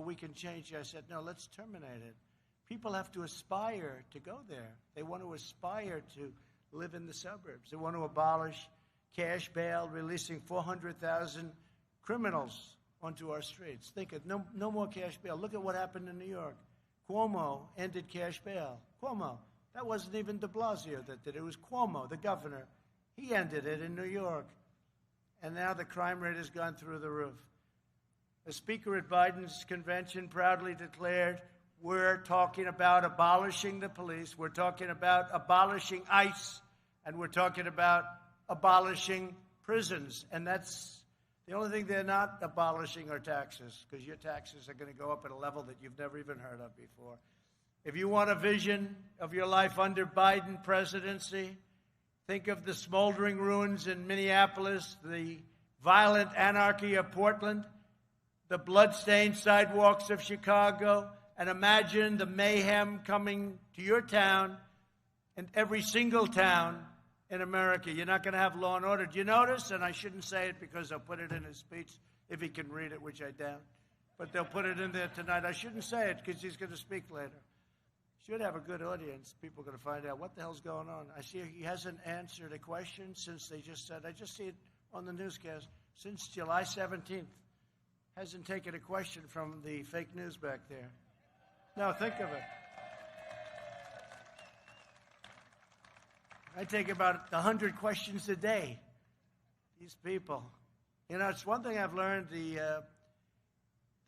we can change it. I said, no, let's terminate it. People have to aspire to go there. They want to aspire to live in the suburbs. They want to abolish cash bail, releasing 400,000 criminals onto our streets. Think of no more cash bail. Look at what happened in New York. Cuomo ended cash bail. Cuomo. That wasn't even de Blasio that did it. It was Cuomo, the governor. He ended it in New York. And now the crime rate has gone through the roof. The speaker at Biden's convention proudly declared, we're talking about abolishing the police, we're talking about abolishing ICE, and we're talking about abolishing prisons. And that's the only thing they're not abolishing are taxes, because your taxes are going to go up at a level that you've never even heard of before. If you want a vision of your life under Biden presidency, think of the smoldering ruins in Minneapolis, the violent anarchy of Portland, the blood-stained sidewalks of Chicago, and imagine the mayhem coming to your town and every single town in America. You're not going to have law and order. Do you notice? And I shouldn't say it because they'll put it in his speech if he can read it, which I doubt. But they'll put it in there tonight. I shouldn't say it because he's going to speak later. Should have a good audience. People are going to find out what the hell's going on. I see he hasn't answered a question since they just said, I just see it on the newscast, since July 17th. Hasn't taken a question from the fake news back there. Now, think of it. I take about 100 questions a day. These people. You know, it's one thing I've learned, the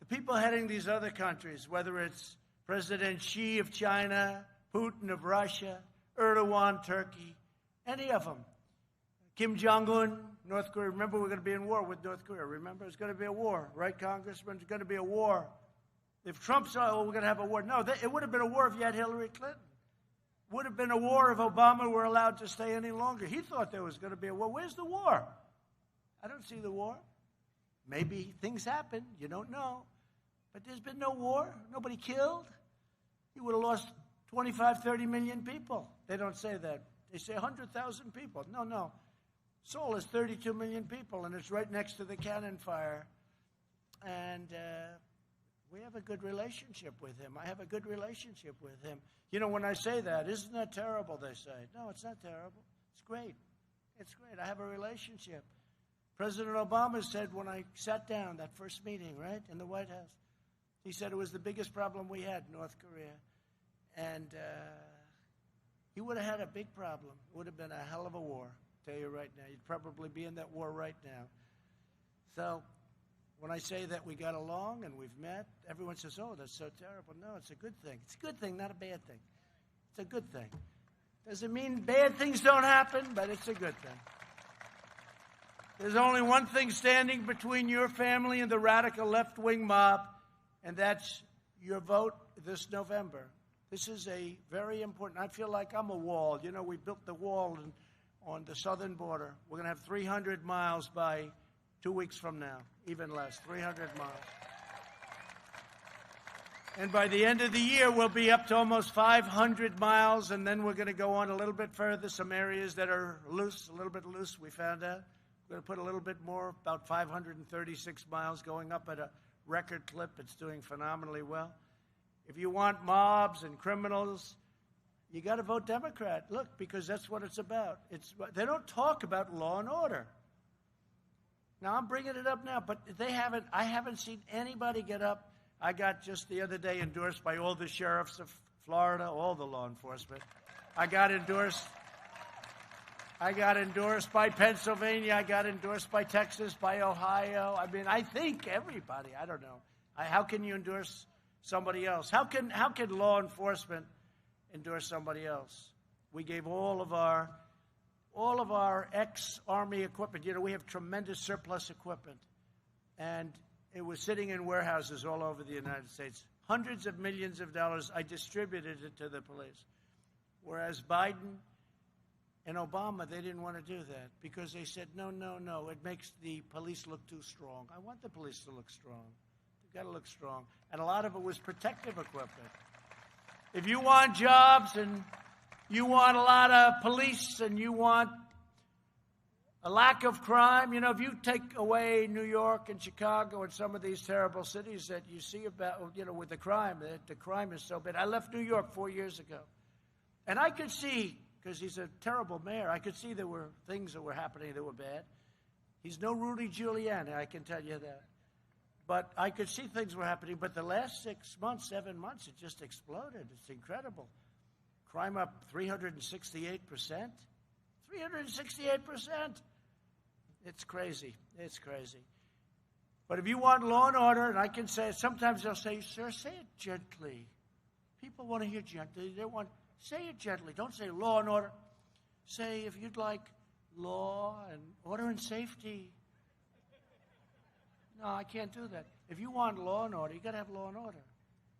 people heading these other countries, whether it's President Xi of China, Putin of Russia, Erdogan, Turkey, any of them. Kim Jong-un, North Korea. Remember, we're going to be in war with North Korea. Remember, it's going to be a war, right, Congressman? It's going to be a war. If Trump said, oh, we're going to have a war. No, it would have been a war if you had Hillary Clinton. It would have been a war if Obama were allowed to stay any longer. He thought there was going to be a war. Where's the war? I don't see the war. Maybe things happen. You don't know. But there's been no war. Nobody killed. You would have lost 25, 30 million people. They don't say that. They say 100,000 people. No. Seoul is 32 million people, and it's right next to the cannon fire. And we have a good relationship with him. I have a good relationship with him. You know, when I say that, isn't that terrible, they say. No, it's not terrible. It's great. It's great. I have a relationship. President Obama said when I sat down, that first meeting, right, in the White House, he said it was the biggest problem we had, North Korea. And he would have had a big problem. It would have been a hell of a war, I'll tell you right now. You'd probably be in that war right now. So when I say that we got along and we've met, everyone says, oh, that's so terrible. No, it's a good thing. It's a good thing, not a bad thing. It's a good thing. Doesn't mean bad things don't happen, but it's a good thing. There's only one thing standing between your family and the radical left-wing mob, and that's your vote this November. This is a very important, I feel like I'm a wall. You know, we built the wall on the southern border. We're going to have 300 miles by 2 weeks from now, even less, 300 miles. And by the end of the year, we'll be up to almost 500 miles, and then we're going to go on a little bit further, some areas that are loose, a little bit loose, we found out. We're going to put a little bit more, about 536 miles, going up at a record clip. It's doing phenomenally well. If you want mobs and criminals, you got to vote Democrat. Look, because that's what it's about. They don't talk about law and order. Now, I'm bringing it up now, but I haven't seen anybody get up. I got just the other day endorsed by all the sheriffs of Florida, all the law enforcement. I got endorsed by Pennsylvania. I got endorsed by Texas, by Ohio. I mean, I think everybody. I don't know. How can you endorse somebody else? How can law enforcement endorse somebody else? We gave all of our ex-Army equipment. You know, we have tremendous surplus equipment, and it was sitting in warehouses all over the United States. Hundreds of millions of dollars. I distributed it to the police. Whereas Biden and Obama, they didn't want to do that because they said, no, it makes the police look too strong. I want the police to look strong. They've got to look strong. And a lot of it was protective equipment. If you want jobs and you want a lot of police and you want a lack of crime. You know, if you take away New York and Chicago and some of these terrible cities that you see about, you know, with the crime is so bad. I left New York 4 years ago. And I could see, because he's a terrible mayor, I could see there were things that were happening that were bad. He's no Rudy Giuliani, I can tell you that. But I could see things were happening. But the last 6 months, 7 months, it just exploded. It's incredible. Crime up 368%. 368%. It's crazy. It's crazy. But if you want law and order, and I can say it, sometimes they'll say, sir, say it gently. People want to hear gently. They want, say it gently. Don't say law and order. Say, if you'd like law and order and safety. No, I can't do that. If you want law and order, you got to have law and order.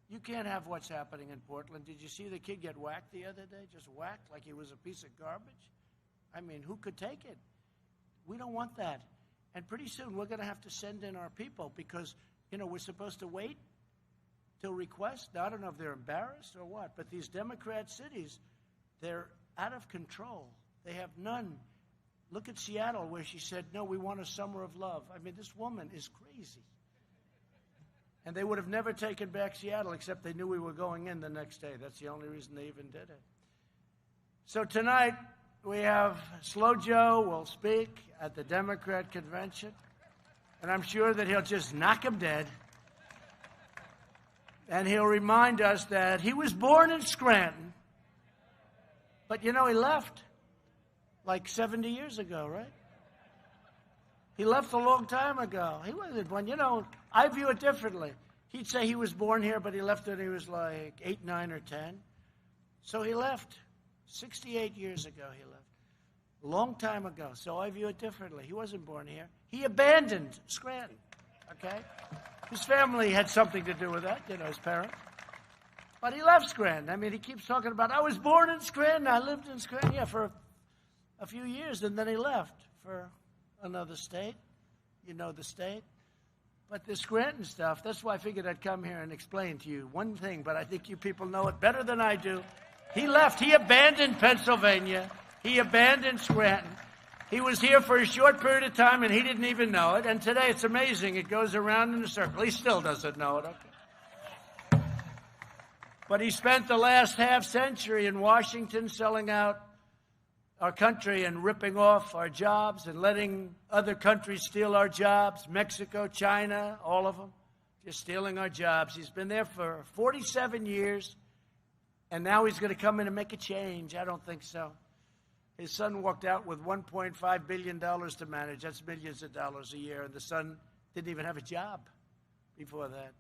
You can't have what's happening in Portland. Did you see the kid get whacked the other day? Just whacked like he was a piece of garbage? I mean, who could take it? We don't want that. And pretty soon we're going to have to send in our people because, you know, we're supposed to wait till request. Now, I don't know if they're embarrassed or what, but these Democrat cities, they're out of control. They have none. Look at Seattle where she said, no, we want a summer of love. I mean, this woman is crazy. And they would have never taken back Seattle except they knew we were going in the next day. That's the only reason they even did it. So tonight we have Slow Joe will speak at the Democrat convention. And I'm sure that he'll just knock him dead. And he'll remind us that he was born in Scranton. But, you know, he left like 70 years ago, right? He left a long time ago. He wasn't born. You know, I view it differently. He'd say he was born here, but he left when he was like 8, 9, or 10. So he left 68 years ago. He left. A long time ago. So I view it differently. He wasn't born here. He abandoned Scranton, okay? His family had something to do with that, you know, his parents. But he left Scranton. I mean, he keeps talking about, I was born in Scranton. I lived in Scranton, yeah, for a few years, and then he left for another state. You know the state. But the Scranton stuff, that's why I figured I'd come here and explain to you one thing, but I think you people know it better than I do. He left. He abandoned Pennsylvania. He abandoned Scranton. He was here for a short period of time, and he didn't even know it. And today, it's amazing. It goes around in a circle. He still doesn't know it. Okay. But he spent the last half century in Washington selling out our country and ripping off our jobs and letting other countries steal our jobs, Mexico, China, all of them, just stealing our jobs. He's been there for 47 years, and now he's going to come in and make a change. I don't think so. His son walked out with $1.5 billion to manage. That's millions of dollars a year, and the son didn't even have a job before that.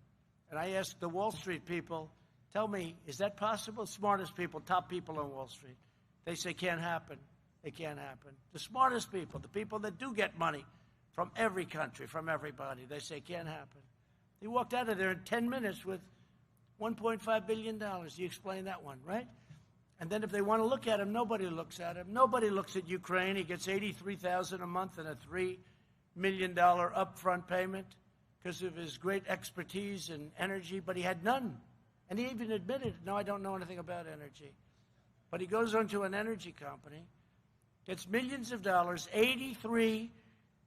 And I asked the Wall Street people, tell me, is that possible? Smartest people, top people on Wall Street. They say can't happen. It can't happen. The smartest people, the people that do get money from every country, from everybody, they say can't happen. He walked out of there in 10 minutes with $1.5 billion. You explain that one, right? And then if they want to look at him, nobody looks at him. Nobody looks at Ukraine. He gets $83,000 a month and a $3 million upfront payment because of his great expertise and energy, but he had none. And he even admitted, no, I don't know anything about energy. But he goes on to an energy company, gets millions of dollars, 83.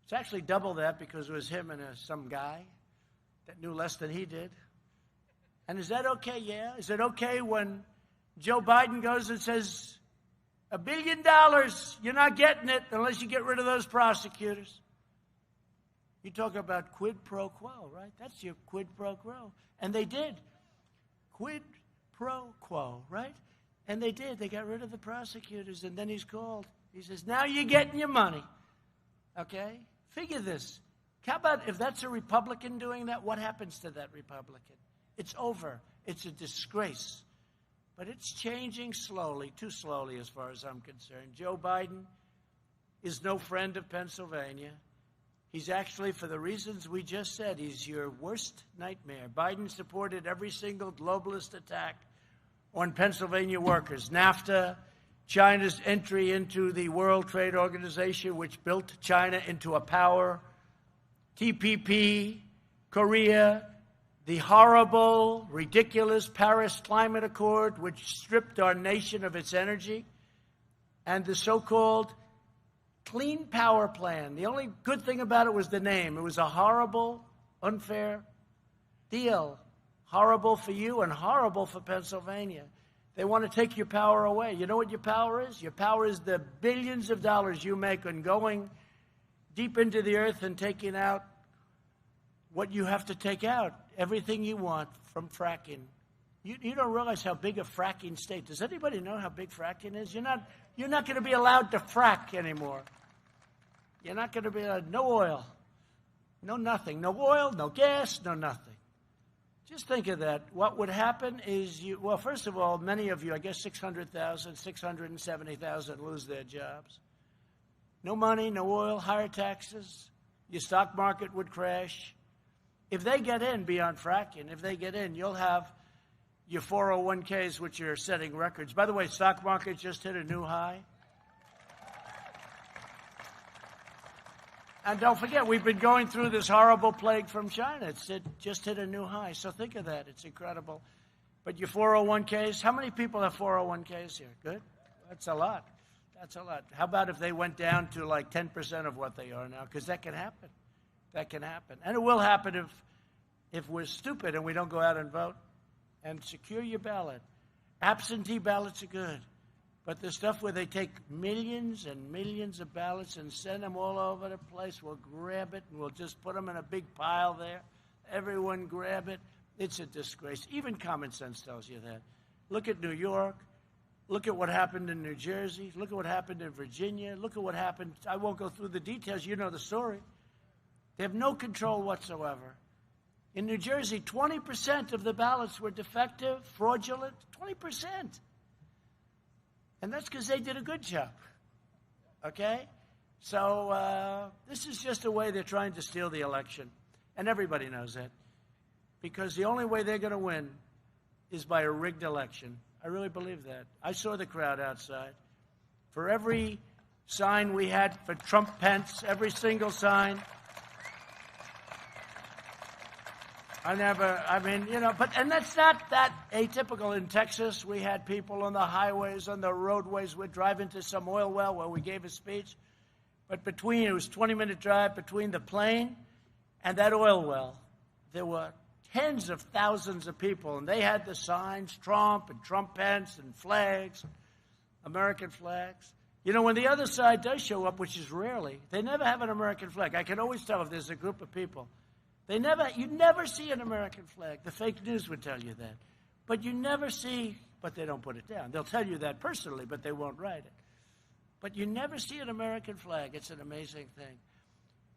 It's actually double that because it was him and some guy that knew less than he did. And is that okay? Yeah. Is it okay when Joe Biden goes and says, $1 billion, you're not getting it unless you get rid of those prosecutors? You talk about quid pro quo, right? That's your quid pro quo. And they did. Quid pro quo, right? And they did. They got rid of the prosecutors. And then he's called. He says, now you're getting your money. Okay? Figure this. How about if that's a Republican doing that? What happens to that Republican? It's over. It's a disgrace. But it's changing slowly, too slowly as far as I'm concerned. Joe Biden is no friend of Pennsylvania. He's actually, for the reasons we just said, he's your worst nightmare. Biden supported every single globalist attack on Pennsylvania workers. NAFTA, China's entry into the World Trade Organization, which built China into a power. TPP, Korea, the horrible, ridiculous Paris Climate Accord, which stripped our nation of its energy, and the so-called Clean Power Plan. The only good thing about it was the name. It was a horrible, unfair deal. Horrible for you and horrible for Pennsylvania. They want to take your power away. You know what your power is? Your power is the billions of dollars you make on going deep into the earth and taking out what you have to take out. Everything you want from fracking. You don't realize how big a fracking state. Does anybody know how big fracking is? You're not going to be allowed to frack anymore. You're not going to be allowed. No oil. No nothing. No oil, no gas, no nothing. Just think of that. What would happen is well, first of all, many of you, I guess 600,000, 670,000 lose their jobs. No money, no oil, higher taxes. Your stock market would crash. If they get in beyond fracking, if they get in, you'll have your 401ks, which are setting records. By the way, stock market just hit a new high. And don't forget, we've been going through this horrible plague from China. It just hit a new high. So think of that. It's incredible. But your 401ks, how many people have 401ks here? Good? That's a lot. That's a lot. How about if they went down to like 10% of what they are now? Because that can happen. That can happen. And it will happen if we're stupid and we don't go out and vote. And secure your ballot. Absentee ballots are good. But the stuff where they take millions and millions of ballots and send them all over the place, we'll grab it and we'll just put them in a big pile there. Everyone grab it. It's a disgrace. Even common sense tells you that. Look at New York. Look at what happened in New Jersey. Look at what happened in Virginia. Look at what happened. I won't go through the details. You know the story. They have no control whatsoever. In New Jersey, 20% of the ballots were defective, fraudulent, 20%. And that's because they did a good job, okay? So this is just a way they're trying to steal the election. And everybody knows that. Because the only way they're going to win is by a rigged election. I really believe that. I saw the crowd outside. For every sign we had for Trump-Pence, every single sign, and that's not that atypical. In Texas, we had people on the highways, on the roadways. We'd drive into some oil well where we gave a speech. But it was a 20-minute drive between the plane and that oil well. There were tens of thousands of people, and they had the signs, Trump and Trump-Pence and flags, American flags. You know, when the other side does show up, which is rarely, they never have an American flag. I can always tell if there's a group of people. You never see an American flag. The fake news would tell you that. But you never see, but they don't put it down. They'll tell you that personally, but they won't write it. But you never see an American flag. It's an amazing thing.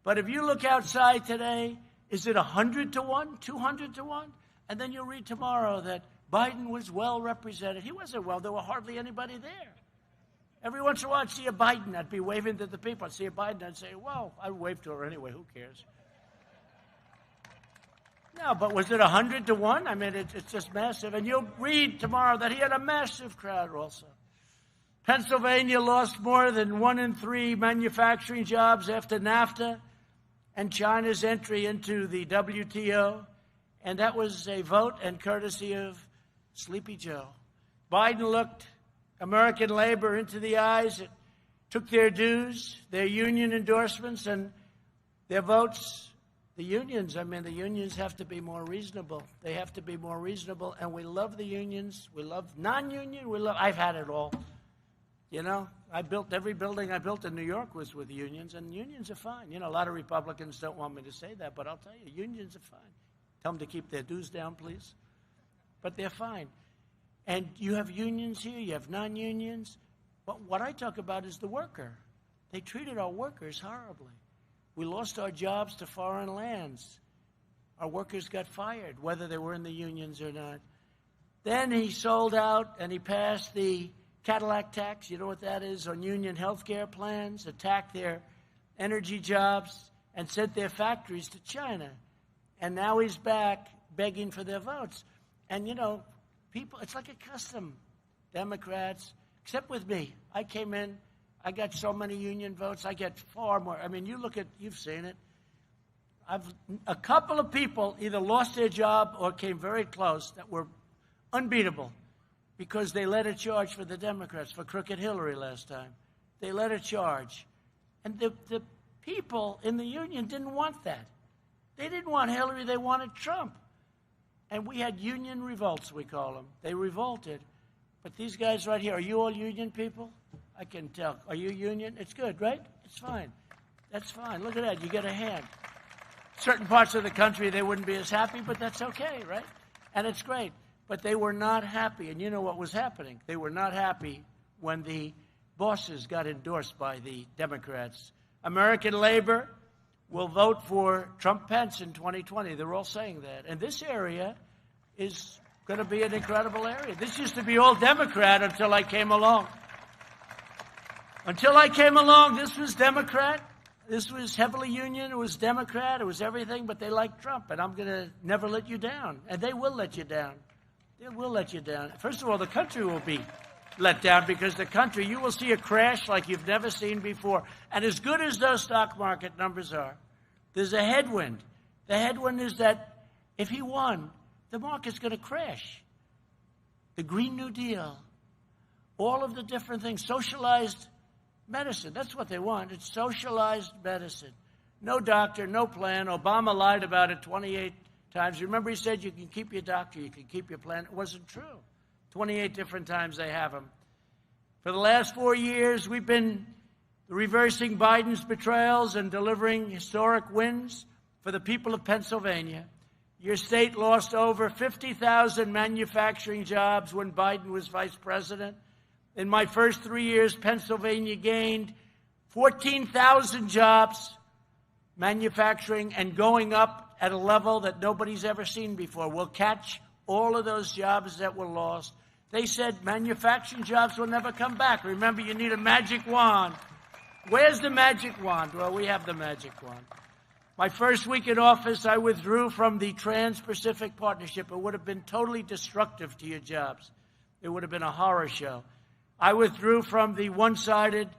But if you look outside today, is it 100 to 1, 200 to 1? And then you'll read tomorrow that Biden was well represented. He wasn't well. There were hardly anybody there. Every once in a while, I'd see a Biden. I'd be waving to the people. I'd see a Biden. I'd say, well, I'd wave to her anyway. Who cares? No, but was it 100 to 1? I mean, it's just massive. And you'll read tomorrow that he had a massive crowd also. Pennsylvania lost more than 1 in 3 manufacturing jobs after NAFTA and China's entry into the WTO. And that was a vote and courtesy of Sleepy Joe. Biden looked American labor into the eyes, it took their dues, their union endorsements, and their votes. The unions have to be more reasonable. They have to be more reasonable, and we love the unions. We love non-union. I've had it all. You know, every building I built in New York was with unions, and unions are fine. You know, a lot of Republicans don't want me to say that, but I'll tell you, unions are fine. Tell them to keep their dues down, please. But they're fine. And you have unions here, you have non-unions. But what I talk about is the worker. They treated our workers horribly. We lost our jobs to foreign lands. Our workers got fired, whether they were in the unions or not. Then he sold out and he passed the Cadillac tax, you know what that is, on union health care plans, attacked their energy jobs, and sent their factories to China. And now he's back begging for their votes. And, you know, people, it's like a custom. Democrats, except with me. I came in. I got so many union votes. I get far more. I mean, you've seen it. A couple of people either lost their job or came very close that were unbeatable because they led a charge for the Democrats, for crooked Hillary last time. They led a charge. And the people in the union didn't want that. They didn't want Hillary, they wanted Trump. And we had union revolts, we call them. They revolted. But these guys right here, are you all union people? I can tell. Are you union? It's good, right? It's fine. That's fine. Look at that. You get a hand. Certain parts of the country, they wouldn't be as happy, but that's okay, right? And it's great. But they were not happy. And you know what was happening? They were not happy when the bosses got endorsed by the Democrats. American labor will vote for Trump-Pence in 2020. They're all saying that. And this area is going to be an incredible area. This used to be all Democrat until I came along. Until I came along, this was Democrat. This was heavily union. It was Democrat. It was everything, but they liked Trump. And I'm going to never let you down. And they will let you down. They will let you down. First of all, the country will be let down because the country, you will see a crash like you've never seen before. And as good as those stock market numbers are, there's a headwind. The headwind is that if he won, the market's going to crash. The Green New Deal, all of the different things, socialized medicine. That's what they want. It's socialized medicine. No doctor, no plan. Obama lied about it 28 times. Remember he said you can keep your doctor, you can keep your plan. It wasn't true. 28 different times they have him. For the last 4 years, we've been reversing Biden's betrayals and delivering historic wins for the people of Pennsylvania. Your state lost over 50,000 manufacturing jobs when Biden was vice president. In my first 3 years, Pennsylvania gained 14,000 jobs, manufacturing, and going up at a level that nobody's ever seen before. We'll catch all of those jobs that were lost. They said manufacturing jobs will never come back. Remember, you need a magic wand. Where's the magic wand? Well, we have the magic wand. My first week in office, I withdrew from the Trans-Pacific Partnership. It would have been totally destructive to your jobs. It would have been a horror show. I withdrew from the one-sided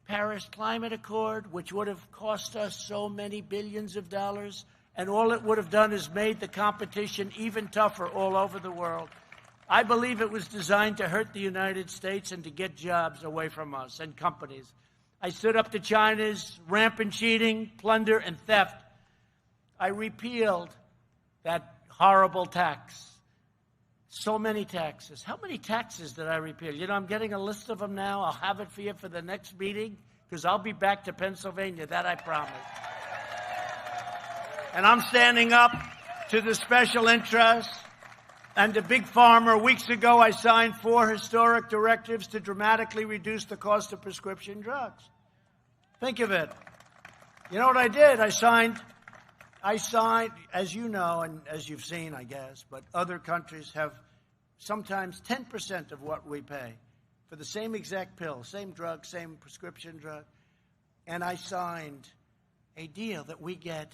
Paris Climate Accord, which would have cost us so many billions of dollars, and all it would have done is made the competition even tougher all over the world. I believe it was designed to hurt the United States and to get jobs away from us and companies. I stood up to China's rampant cheating, plunder, and theft. I repealed that horrible tax. So many taxes. How many taxes did I repeal? You know, I'm getting a list of them now. I'll have it for you for the next meeting because I'll be back to Pennsylvania. That I promise. And I'm standing up to the special interests and the big pharma. Weeks ago, I signed 4 historic directives to dramatically reduce the cost of prescription drugs. Think of it. You know what I did? I signed, as you know, and as you've seen, I guess, but other countries have sometimes 10% of what we pay for the same exact pill, same drug, same prescription drug. And I signed a deal that we get.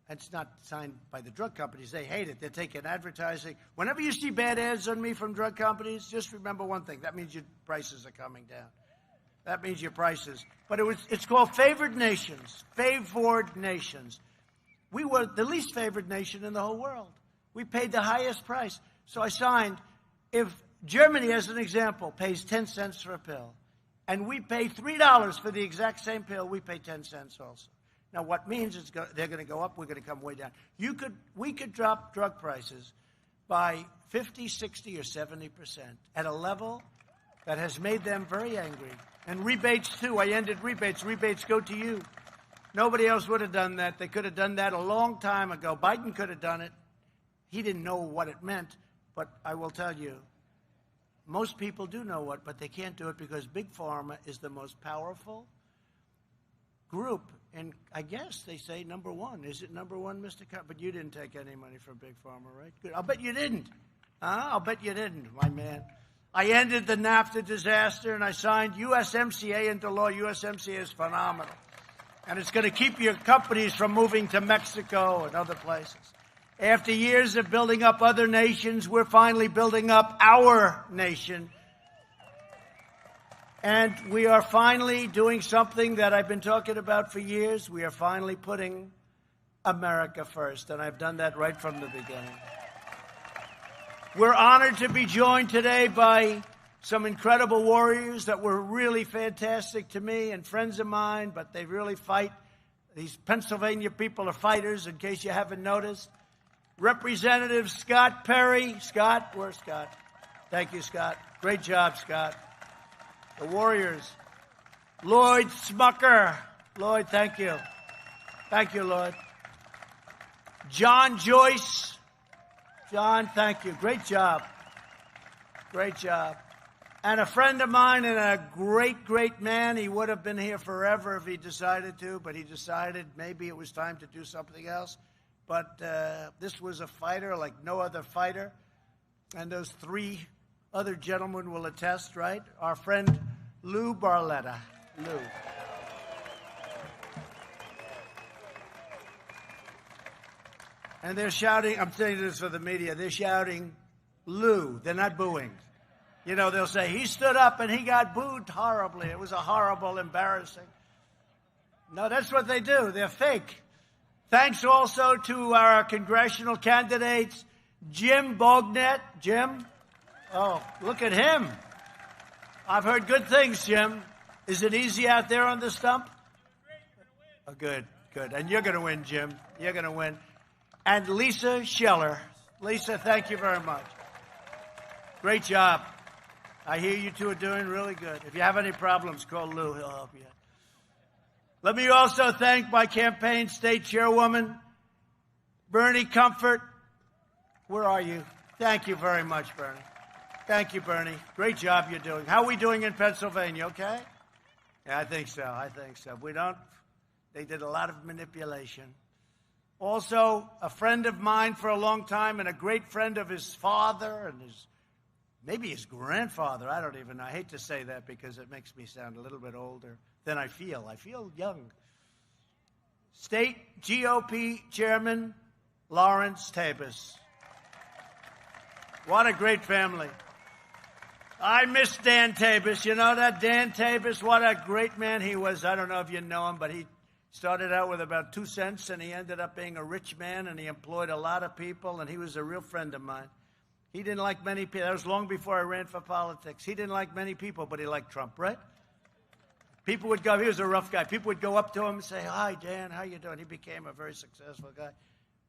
It's not signed by the drug companies. They hate it. They're taking advertising. Whenever you see bad ads on me from drug companies, just remember one thing. That means your prices are coming down. That means your prices. But it's called favored nations. Favored nations. We were the least favored nation in the whole world. We paid the highest price. So I signed, if Germany, as an example, pays 10 cents for a pill, and we pay $3 for the exact same pill, we pay 10 cents also. Now, what means is they're going to go up, we're going to come way down. We could drop drug prices by 50, 60, or 70% at a level that has made them very angry. And rebates, too. I ended rebates. Rebates go to you. Nobody else would have done that. They could have done that a long time ago. Biden could have done it. He didn't know what it meant. But I will tell you, most people do know what, but they can't do it because Big Pharma is the most powerful group. And I guess they say number one. Is it number one, Mr. But you didn't take any money from Big Pharma, right? Good. I'll bet you didn't. I'll bet you didn't, my man. I ended the NAFTA disaster, and I signed USMCA into law. USMCA is phenomenal. And it's going to keep your companies from moving to Mexico and other places. After years of building up other nations, we're finally building up our nation. And we are finally doing something that I've been talking about for years. We are finally putting America first, and I've done that right from the beginning. We're honored to be joined today by some incredible warriors that were really fantastic to me and friends of mine, but they really fight. These Pennsylvania people are fighters, in case you haven't noticed. Representative Scott Perry. Scott, where's Scott? Thank you, Scott. Great job, Scott. The Warriors. Lloyd Smucker. Lloyd, thank you. Thank you, Lloyd. John Joyce. John, thank you. Great job. Great job. And a friend of mine and a great, great man. He would have been here forever if he decided to, but he decided maybe it was time to do something else. But this was a fighter like no other fighter. And those three other gentlemen will attest, right? Our friend Lou Barletta. Lou. And they're shouting, I'm saying this for the media, they're shouting, Lou. They're not booing. You know, they'll say, he stood up and he got booed horribly. It was a horrible, embarrassing. No, that's what they do. They're fake. Thanks also to our congressional candidates, Jim Bognett. Jim? Oh, look at him. I've heard good things, Jim. Is it easy out there on the stump? Oh, good, good. And you're going to win, Jim. You're going to win. And Lisa Scheller. Lisa, thank you very much. Great job. I hear you two are doing really good. If you have any problems, call Lou. He'll help you. Let me also thank my campaign state chairwoman, Bernie Comfort. Where are you? Thank you very much, Bernie. Thank you, Bernie. Great job you're doing. How are we doing in Pennsylvania, okay? Yeah, I think so. I think so. They did a lot of manipulation. Also, a friend of mine for a long time and a great friend of his father and maybe his grandfather. I don't even know. I hate to say that because it makes me sound a little bit older than I feel. I feel young. State GOP Chairman Lawrence Tabus. What a great family. I miss Dan Tabus. You know that Dan Tabus? What a great man he was. I don't know if you know him, but he started out with about 2 cents, and he ended up being a rich man, and he employed a lot of people, and he was a real friend of mine. He didn't like many people. That was long before I ran for politics. He didn't like many people, but he liked Trump, right? People would go, he was a rough guy. People would go up to him and say, hi, Dan, how you doing? He became a very successful guy.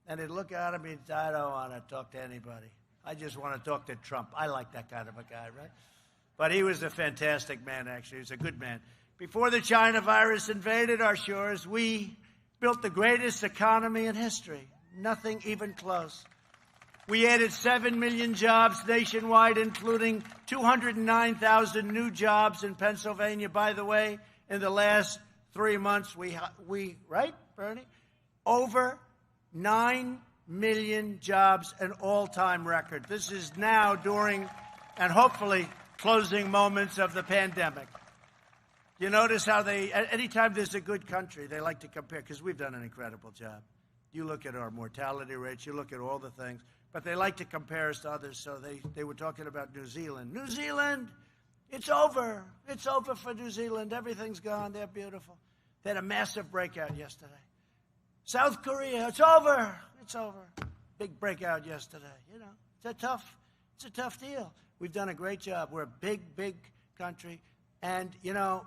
And they'd look at him and he'd say, I don't want to talk to anybody. I just want to talk to Trump. I like that kind of a guy, right? But he was a fantastic man, actually. He was a good man. Before the China virus invaded our shores, we built the greatest economy in history. Nothing even close. We added 7 million jobs nationwide, including 209,000 new jobs in Pennsylvania. By the way, in the last 3 months, we right, Bernie? Over 9 million jobs, an all-time record. This is now during and hopefully closing moments of the pandemic. You notice how anytime there's a good country, they like to compare, because we've done an incredible job. You look at our mortality rates, you look at all the things, but they like to compare us to others, so they were talking about New Zealand. New Zealand, it's over. It's over for New Zealand. Everything's gone. They're beautiful. They had a massive breakout yesterday. South Korea, it's over. It's over. Big breakout yesterday. You know, it's a tough deal. We've done a great job. We're a big, big country. And, you know,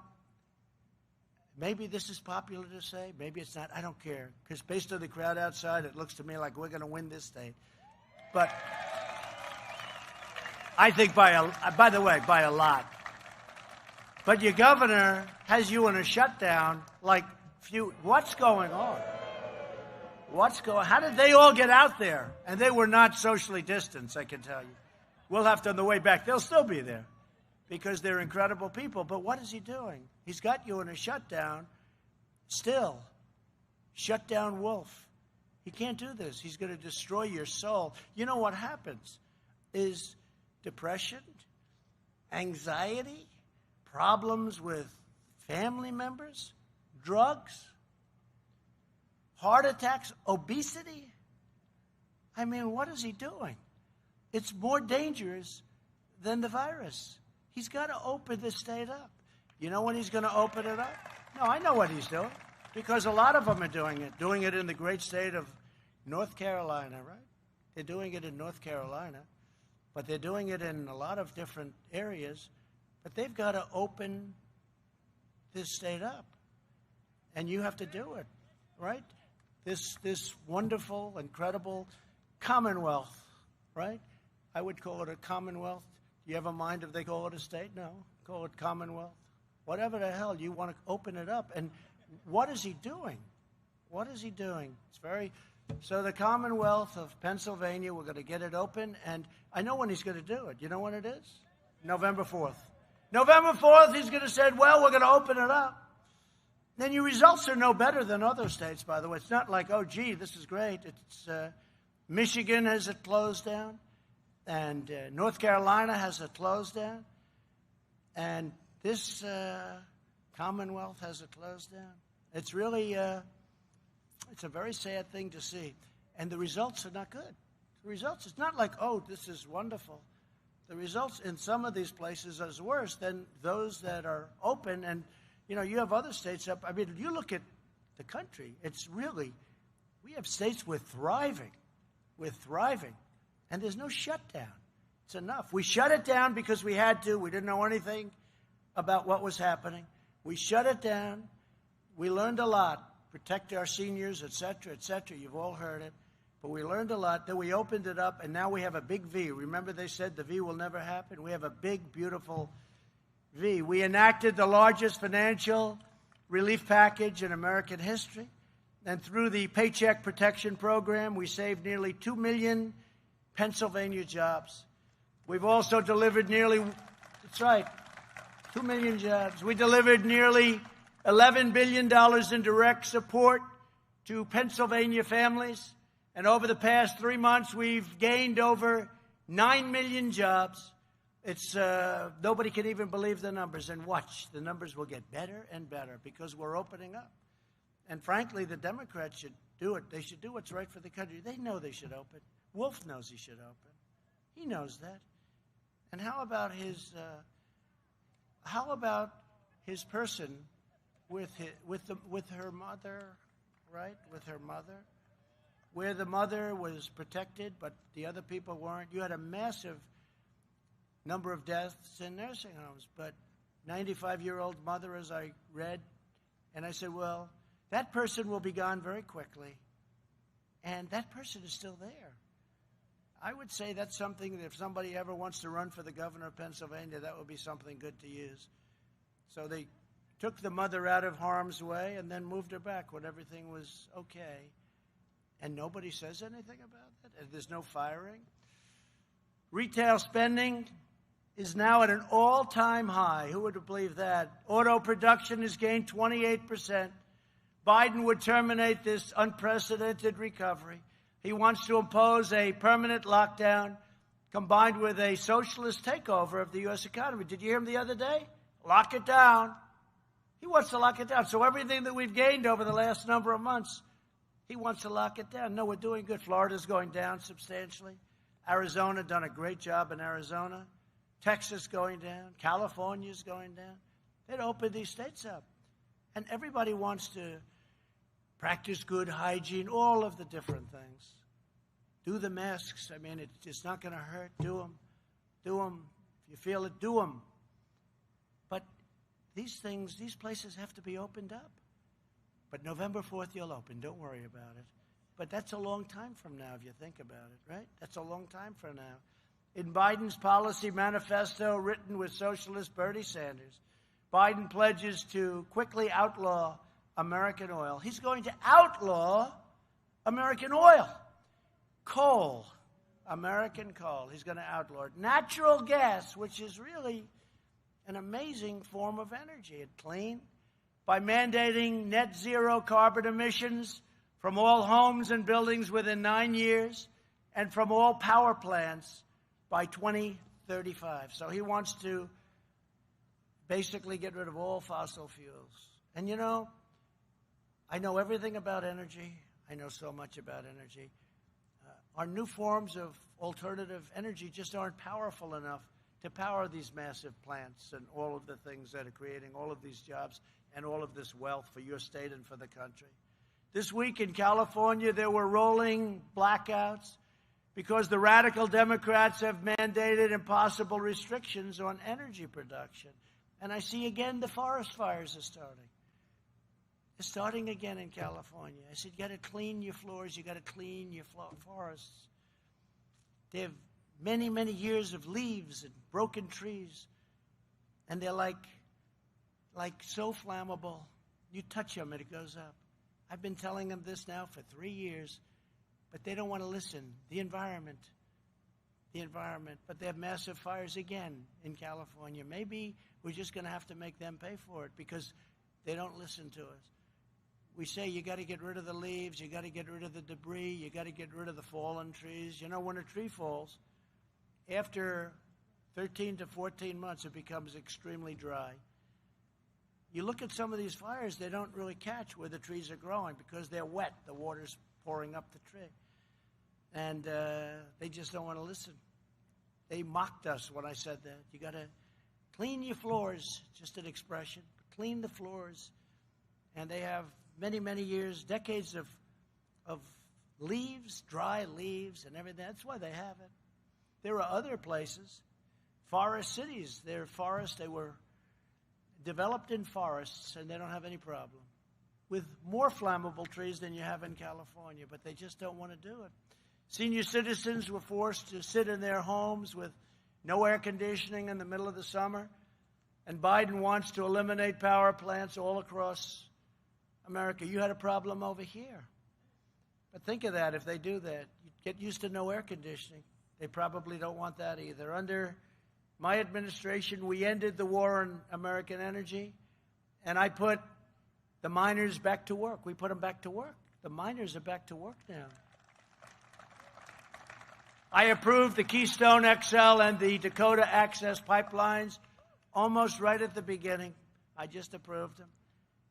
maybe this is popular to say. Maybe it's not. I don't care. Because based on the crowd outside, it looks to me like we're going to win this state. But I think by the way, by a lot. But your governor has you in a shutdown like what's going on? How did they all get out there? And they were not socially distanced, I can tell you. We'll have to, on the way back, they'll still be there because they're incredible people. But what is he doing? He's got you in a shutdown still. Shutdown wolf. He can't do this. He's going to destroy your soul. You know what happens is depression, anxiety, problems with family members, drugs, heart attacks, obesity. I mean, what is he doing? It's more dangerous than the virus. He's got to open the state up. You know when he's going to open it up? No, I know what he's doing because a lot of them are doing it in the great state of North Carolina, right? They're doing it in North Carolina, but they're doing it in a lot of different areas. But they've got to open this state up. And you have to do it, right? This wonderful, incredible commonwealth, right? I would call it a commonwealth. Do you ever mind if they call it a state? No. Call it commonwealth. Whatever the hell, you want to open it up. And what is he doing? What is he doing? It's very... So the Commonwealth of Pennsylvania, we're going to get it open. And I know when he's going to do it. You know when it is? November 4th. November 4th, he's going to say, well, we're going to open it up. Then your results are no better than other states, by the way. It's not like, oh, gee, this is great. It's Michigan has it closed down, and North Carolina has it closed down, and this Commonwealth has it closed down. It's really, it's a very sad thing to see. And the results are not good. The results, it's not like, oh, this is wonderful. The results in some of these places are worse than those that are open. And, you know, you have other states up. I mean, if you look at the country, it's really, we have states with thriving. And there's no shutdown. It's enough. We shut it down because we had to. We didn't know anything about what was happening. We shut it down. We learned a lot. Protect our seniors, et cetera, et cetera. You've all heard it. But we learned a lot. Then we opened it up, and now we have a big V. Remember they said the V will never happen? We have a big, beautiful V. We enacted the largest financial relief package in American history. And through the Paycheck Protection Program, we saved nearly 2 million Pennsylvania jobs. We've also delivered nearly, that's right, 2 million jobs. We delivered nearly $11 billion in direct support to Pennsylvania families. And over the past 3 months, we've gained over 9 million jobs. It's nobody can even believe the numbers. And watch, the numbers will get better and better because we're opening up. And frankly, the Democrats should do it. They should do what's right for the country. They know they should open. Wolf knows he should open. He knows that. And how about his person with her mother, right? With her mother, where the mother was protected, but the other people weren't. You had a massive number of deaths in nursing homes, but 95-year-old mother, as I read, and I said, well, that person will be gone very quickly, and that person is still there. I would say that's something that if somebody ever wants to run for the governor of Pennsylvania, that would be something good to use. So they took the mother out of harm's way and then moved her back when everything was okay. And nobody says anything about that? And there's no firing? Retail spending is now at an all-time high. Who would have believed that? Auto production has gained 28%. Biden would terminate this unprecedented recovery. He wants to impose a permanent lockdown combined with a socialist takeover of the U.S. economy. Did you hear him the other day? Lock it down. He wants to lock it down. So everything that we've gained over the last number of months, he wants to lock it down. No, we're doing good. Florida's going down substantially. Arizona done a great job in Arizona. Texas going down. California's going down. They'd open these states up. And everybody wants to practice good hygiene, all of the different things. Do the masks. I mean, it's not going to hurt. Do them. Do them. If you feel it, do them. But these things, these places have to be opened up. But November 4th, you'll open. Don't worry about it. But that's a long time from now, if you think about it, right? That's a long time from now. In Biden's policy manifesto, written with socialist Bernie Sanders, Biden pledges to quickly outlaw American oil. He's going to outlaw American oil. Coal, American coal. He's going to outlaw it. Natural gas, which is really an amazing form of energy. It's clean. By mandating net zero carbon emissions from all homes and buildings within 9 years and from all power plants by 2035. So he wants to basically get rid of all fossil fuels. And you know, I know everything about energy. I know so much about energy. Our new forms of alternative energy just aren't powerful enough to power these massive plants and all of the things that are creating all of these jobs and all of this wealth for your state and for the country. This week in California, there were rolling blackouts. because the radical Democrats have mandated impossible restrictions on energy production. And I see again the forest fires are starting. They're starting again in California. I said, you got to clean your floors, you got to clean your forests. They have many, many years of leaves and broken trees. And they're like so flammable. You touch them and it goes up. I've been telling them this now for 3 years, but they don't want to listen. The environment. But they have massive fires again in California. Maybe we're just going to have to make them pay for it because they don't listen to us. We say you got to get rid of the leaves, you got to get rid of the debris, you got to get rid of the fallen trees. You know, when a tree falls, after 13 to 14 months, it becomes extremely dry. You look at some of these fires, they don't really catch where the trees are growing because they're wet. The water's pouring up the tree. And they just don't want to listen. They mocked us when I said that. You got to clean your floors, just an expression. Clean the floors. And they have many, many years, decades of leaves, dry leaves and everything. That's why they have it. There are other places, forest cities. They're forests. They were developed in forests, and they don't have any problem with more flammable trees than you have in California, but they just don't want to do it. Senior citizens were forced to sit in their homes with no air conditioning in the middle of the summer, and Biden wants to eliminate power plants all across America. You had a problem over here. But think of that, if they do that. You get used to no air conditioning. They probably don't want that either. Under my administration, we ended the war on American energy, and I put the miners back to work. We put them back to work. The miners are back to work now. I approved the Keystone XL and the Dakota Access pipelines almost right at the beginning. I just approved them.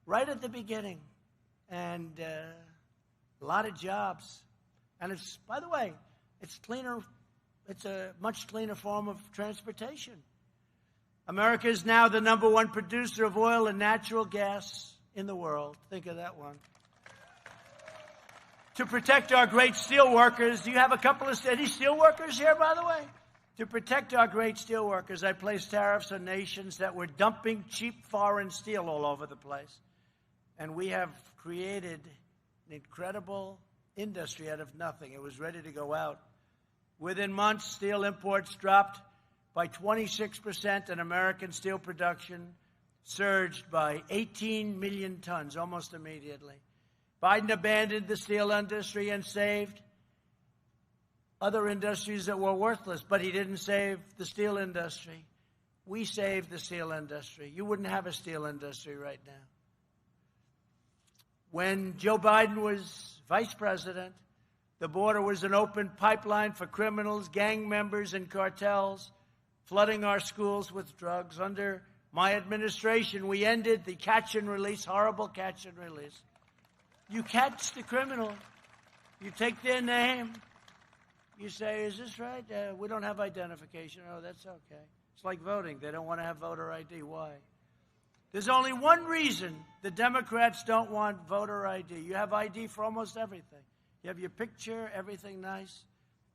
Right at the beginning. And a lot of jobs. And it's, by the way, it's cleaner. It's a much cleaner form of transportation. America is now the #1 producer of oil and natural gas in the world. Think of that one. To protect our great steel workers, do you have a couple of any steel workers here, by the way? To protect our great steel workers, I placed tariffs on nations that were dumping cheap foreign steel all over the place. And we have created an incredible industry out of nothing. It was ready to go out. Within months, steel imports dropped by 26%, and American steel production surged by 18 million tons almost immediately. Biden abandoned the steel industry and saved other industries that were worthless, but he didn't save the steel industry. We saved the steel industry. You wouldn't have a steel industry right now. When Joe Biden was vice president, the border was an open pipeline for criminals, gang members, and cartels, flooding our schools with drugs. Under my administration, we ended the catch and release, horrible catch and release. You catch the criminal, you take their name, you say, is this right? We don't have identification. Oh, that's okay. It's like voting. They don't want to have voter ID. Why? There's only one reason the Democrats don't want voter ID. You have ID for almost everything. You have your picture, everything nice,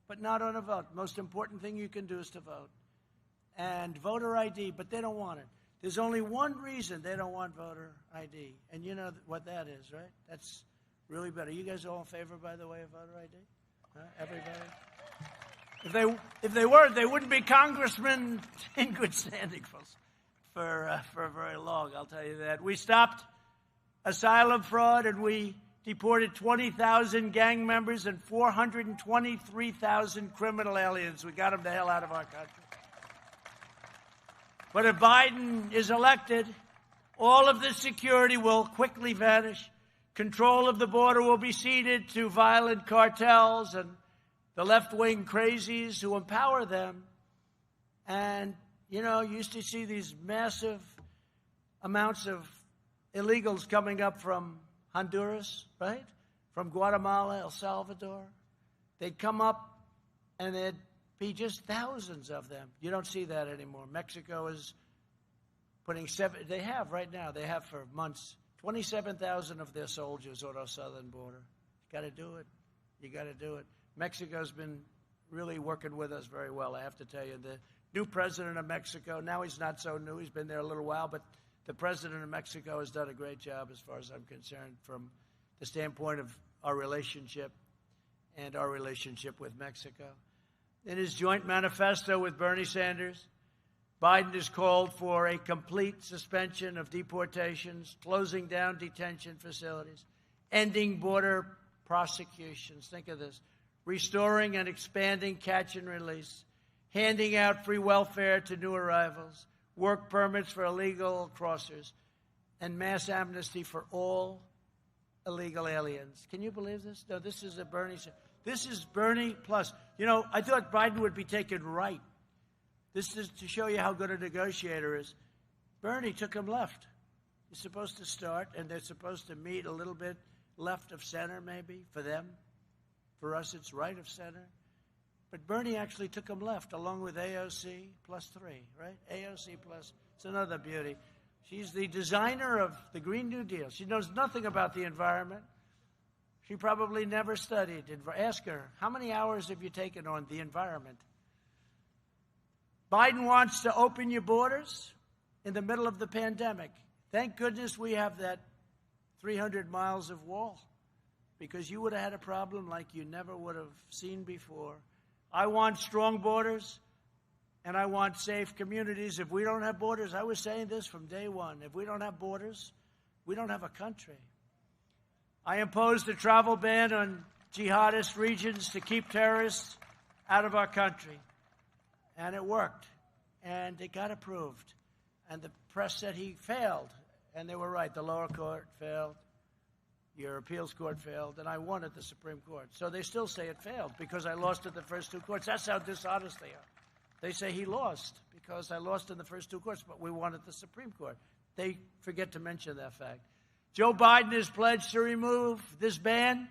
but not on a vote. Most important thing you can do is to vote. And voter ID, but they don't want it. There's only one reason they don't want voter ID, and you know what that is, right? That's really better. You guys all in favor, by the way, of voter ID? Everybody? If they weren't, they wouldn't be congressmen in good standing for very long, I'll tell you that. We stopped asylum fraud, and we deported 20,000 gang members and 423,000 criminal aliens. We got them the hell out of our country. But if Biden is elected, all of this security will quickly vanish. Control of the border will be ceded to violent cartels and the left-wing crazies who empower them. And, you know, you used to see these massive amounts of illegals coming up from Honduras, right? From Guatemala, El Salvador. They'd come up and there'd be just thousands of them. You don't see that anymore. Mexico is putting they have right now, they have for months, 27,000 of their soldiers on our southern border. You got to do it. You got to do it. Mexico's been really working with us very well, I have to tell you. The new president of Mexico, now he's not so new, he's been there a little while, but the president of Mexico has done a great job as far as I'm concerned from the standpoint of our relationship and our relationship with Mexico. In his joint manifesto with Bernie Sanders, Biden has called for a complete suspension of deportations, closing down detention facilities, ending border prosecutions. Think of this. Restoring and expanding catch and release, handing out free welfare to new arrivals, work permits for illegal crossers, and mass amnesty for all illegal aliens. Can you believe this? No, this is a Bernie. This is Bernie plus. You know, I thought Biden would be taken right. This is to show you how good a negotiator is. Bernie took him left. He's supposed to start, and they're supposed to meet a little bit left of center, maybe, for them. For us, it's right of center. But Bernie actually took him left, along with AOC plus 3, right? AOC plus, it's another beauty. She's the designer of the Green New Deal. She knows nothing about the environment. She probably never studied. Ask her, how many hours have you taken on the environment? Biden wants to open your borders in the middle of the pandemic. Thank goodness we have that 300 miles of wall, because you would have had a problem like you never would have seen before. I want strong borders, and I want safe communities. If we don't have borders, I was saying this from day one, if we don't have borders, we don't have a country. I imposed a travel ban on jihadist regions to keep terrorists out of our country. And it worked, and it got approved. And the press said he failed, and they were right. The lower court failed, your appeals court failed, and I won at the Supreme Court. So they still say it failed because I lost at the first two courts. That's how dishonest they are. They say he lost because I lost in the first two courts, but we won at the Supreme Court. They forget to mention that fact. Joe Biden has pledged to remove this ban,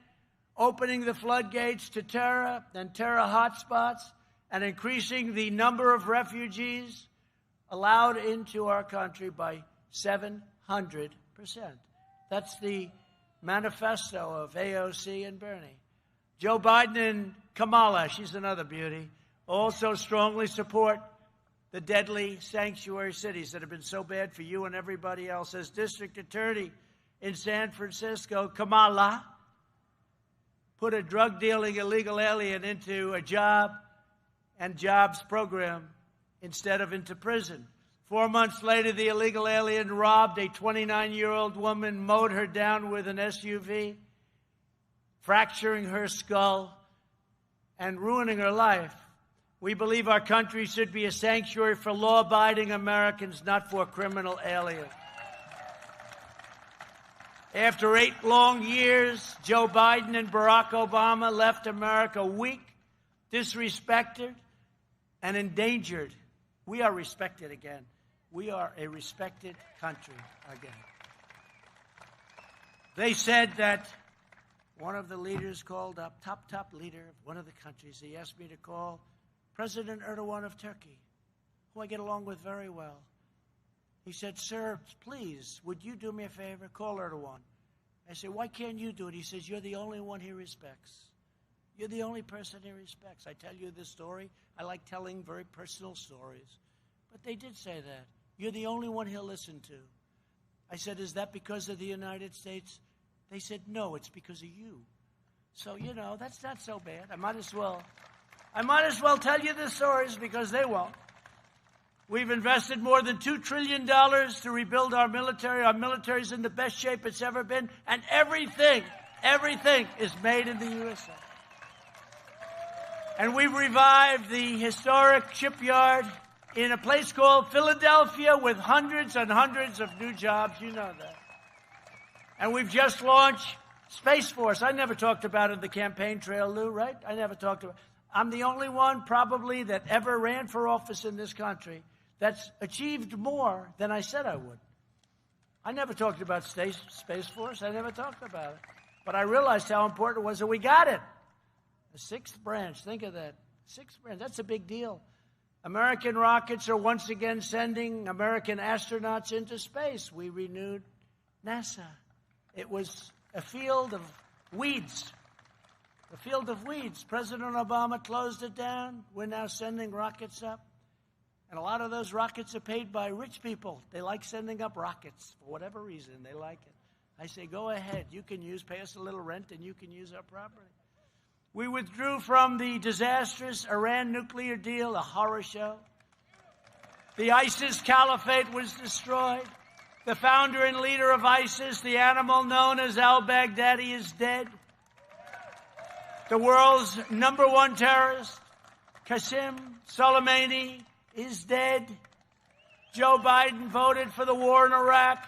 opening the floodgates to terror and terror hotspots, and increasing the number of refugees allowed into our country by 700%. That's the manifesto of AOC and Bernie. Joe Biden and Kamala, she's another beauty, also strongly support the deadly sanctuary cities that have been so bad for you and everybody else. As district attorney in San Francisco, Kamala put a drug-dealing illegal alien into a job and jobs program instead of into prison. 4 months later, the illegal alien robbed a 29-year-old woman, mowed her down with an SUV, fracturing her skull and ruining her life. We believe our country should be a sanctuary for law-abiding Americans, not for criminal aliens. After 8 long years, Joe Biden and Barack Obama left America weak, disrespected, and endangered. We are respected again. We are a respected country again. They said that one of the leaders called up, top leader of one of the countries, he asked me to call President Erdogan of Turkey, who I get along with very well. He said, sir, please, would you do me a favor? Call Erdogan. I said, why can't you do it? He says, you're the only one he respects. You're the only person he respects. I tell you this story. I like telling very personal stories. But they did say that. You're the only one he'll listen to. I said, is that because of the United States? They said, no, it's because of you. So, you know, that's not so bad. I might as well tell you the stories because they won't. We've invested more than $2 trillion to rebuild our military. Our military's in the best shape it's ever been. And everything is made in the USA. And we've revived the historic shipyard in a place called Philadelphia with hundreds and hundreds of new jobs. You know that. And we've just launched Space Force. I never talked about it in the campaign trail, Lou, right? I never talked about it. I'm the only one probably that ever ran for office in this country that's achieved more than I said I would. I never talked about Space Force. I never talked about it. But I realized how important it was, and we got it. The 6th branch, think of that. 6th branch, that's a big deal. American rockets are once again sending American astronauts into space. We renewed NASA. It was a field of weeds. The field of weeds. President Obama closed it down. We're now sending rockets up. And a lot of those rockets are paid by rich people. They like sending up rockets for whatever reason. They like it. I say, go ahead. You can pay us a little rent, and you can use our property. We withdrew from the disastrous Iran nuclear deal, a horror show. The ISIS caliphate was destroyed. The founder and leader of ISIS, the animal known as al-Baghdadi, is dead. The world's #1 terrorist, Qasem Soleimani, is dead. Joe Biden voted for the war in Iraq.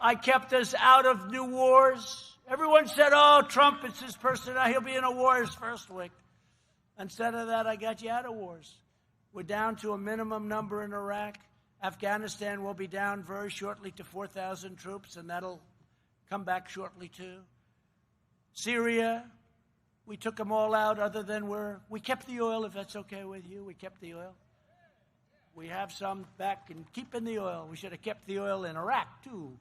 I kept us out of new wars. Everyone said, oh, Trump, it's his personality. He'll be in a war his first week. Instead of that, I got you out of wars. We're down to a minimum number in Iraq. Afghanistan will be down very shortly to 4,000 troops, and that'll come back shortly too. Syria, we took them all out other than we kept the oil, if that's okay with you. We kept the oil. We have some back and keeping the oil. We should have kept the oil in Iraq too.